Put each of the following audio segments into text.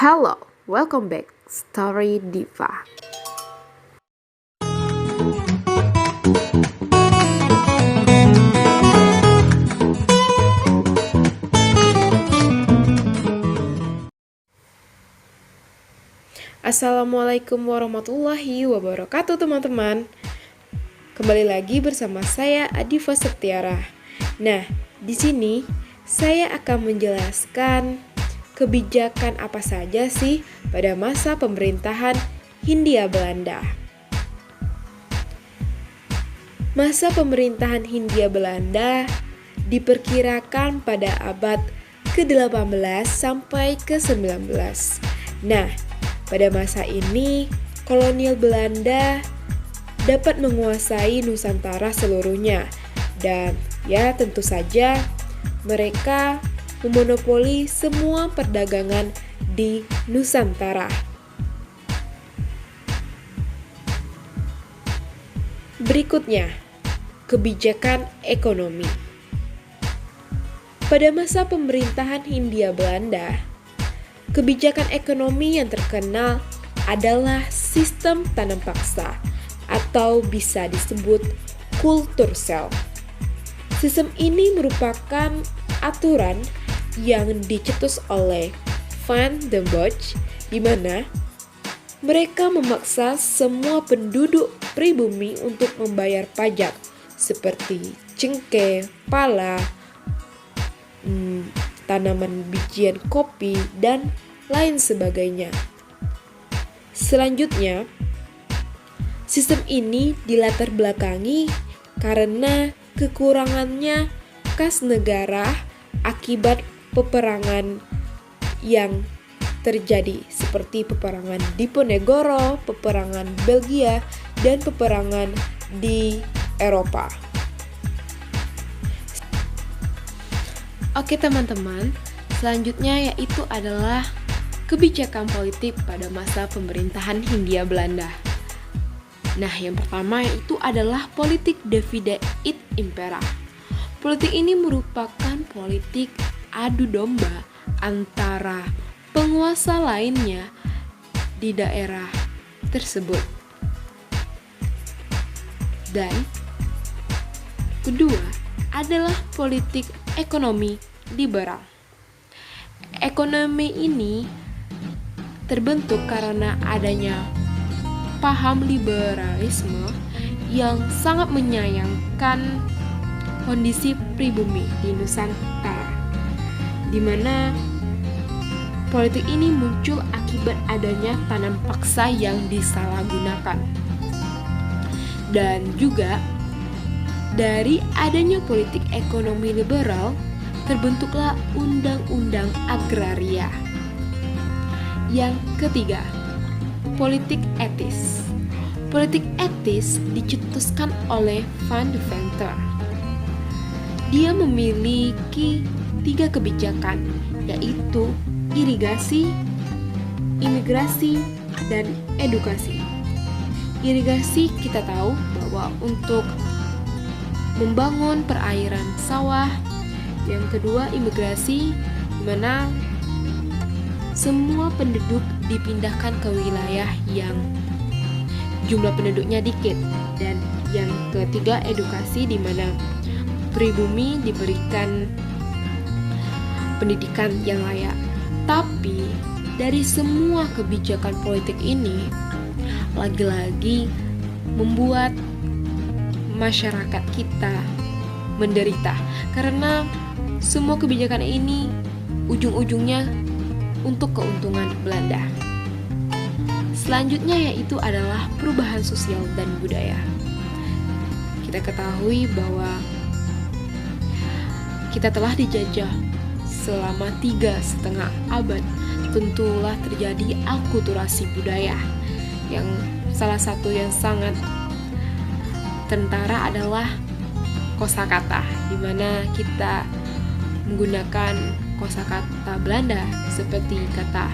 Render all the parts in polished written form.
Hello, welcome back, Story Diva. Assalamualaikum warahmatullahi wabarakatuh, teman-teman. Kembali lagi bersama saya Adifa Septiara. Nah, di sini saya akan menjelaskan kebijakan apa saja sih pada masa pemerintahan Hindia Belanda. Masa pemerintahan Hindia Belanda diperkirakan pada abad ke-18 sampai ke-19. Nah, pada masa ini kolonial Belanda dapat menguasai Nusantara seluruhnya dan ya tentu saja mereka memonopoli semua perdagangan di Nusantara. Berikutnya, kebijakan ekonomi. Pada masa pemerintahan Hindia Belanda, kebijakan ekonomi yang terkenal adalah sistem tanam paksa atau bisa disebut kultur sel. Sistem ini merupakan aturan yang dicetus oleh Van den Bosch, di mana mereka memaksa semua penduduk pribumi untuk membayar pajak seperti cengkeh, pala, tanaman bijian kopi, dan lain sebagainya. Selanjutnya, sistem ini dilatar belakangi karena kekurangannya kas negara akibat peperangan yang terjadi seperti peperangan Diponegoro, peperangan Belgia, dan peperangan di Eropa. Oke teman-teman, selanjutnya yaitu adalah kebijakan politik pada masa pemerintahan Hindia Belanda. Nah, yang pertama yaitu adalah politik divide et impera. Politik ini merupakan politik adu domba antara penguasa lainnya di daerah tersebut. Dan kedua adalah politik ekonomi liberal. Ekonomi ini terbentuk karena adanya paham liberalisme yang sangat menyayangkan kondisi pribumi di Nusantara, di mana politik ini muncul akibat adanya tanam paksa yang disalahgunakan. Dan juga dari adanya politik ekonomi liberal terbentuklah undang-undang agraria. Yang ketiga, politik etis. Politik etis dicetuskan oleh Van de Venter. Dia memiliki 3 kebijakan, yaitu irigasi, imigrasi, dan edukasi. Irigasi kita tahu bahwa untuk membangun perairan sawah. Yang kedua, imigrasi, di mana semua penduduk dipindahkan ke wilayah yang jumlah penduduknya dikit. Dan yang ketiga, edukasi, di mana pribumi diberikan pendidikan yang layak. Tapi dari semua kebijakan politik ini lagi-lagi membuat masyarakat kita menderita karena semua kebijakan ini ujung-ujungnya untuk keuntungan Belanda. Selanjutnya yaitu adalah perubahan sosial dan budaya. Kita ketahui bahwa kita telah dijajah selama 3,5 abad. Tentulah terjadi akulturasi budaya, yang salah satu yang sangat tentara adalah kosakata, di mana kita menggunakan kosakata Belanda seperti kata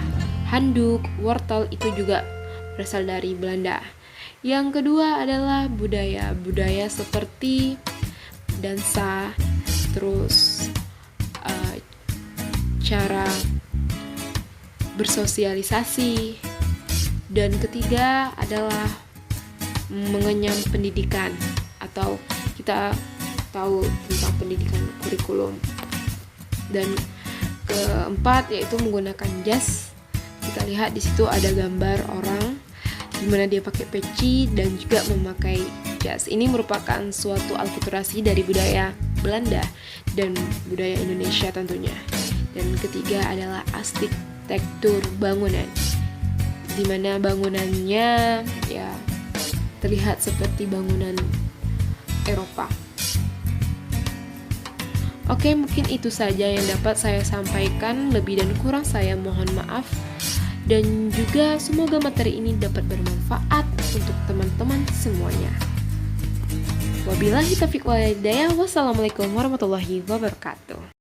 handuk, wortel, itu juga berasal dari Belanda. Yang kedua adalah budaya seperti dansa, terus cara bersosialisasi. Dan ketiga adalah mengenyam pendidikan, atau kita tahu tentang pendidikan kurikulum. Dan keempat yaitu menggunakan jas. Kita lihat di situ ada gambar orang di mana dia pakai peci dan juga memakai jas. Ini merupakan suatu alkulturasi dari budaya Belanda dan budaya Indonesia tentunya. Dan ketiga adalah arsitektur bangunan, di mana bangunannya ya terlihat seperti bangunan Eropa. Oke, mungkin itu saja yang dapat saya sampaikan. Lebih dan kurang saya mohon maaf. Dan juga semoga materi ini dapat bermanfaat untuk teman-teman semuanya. Wabillahi taufiq wal hidayah. Wassalamualaikum warahmatullahi wabarakatuh.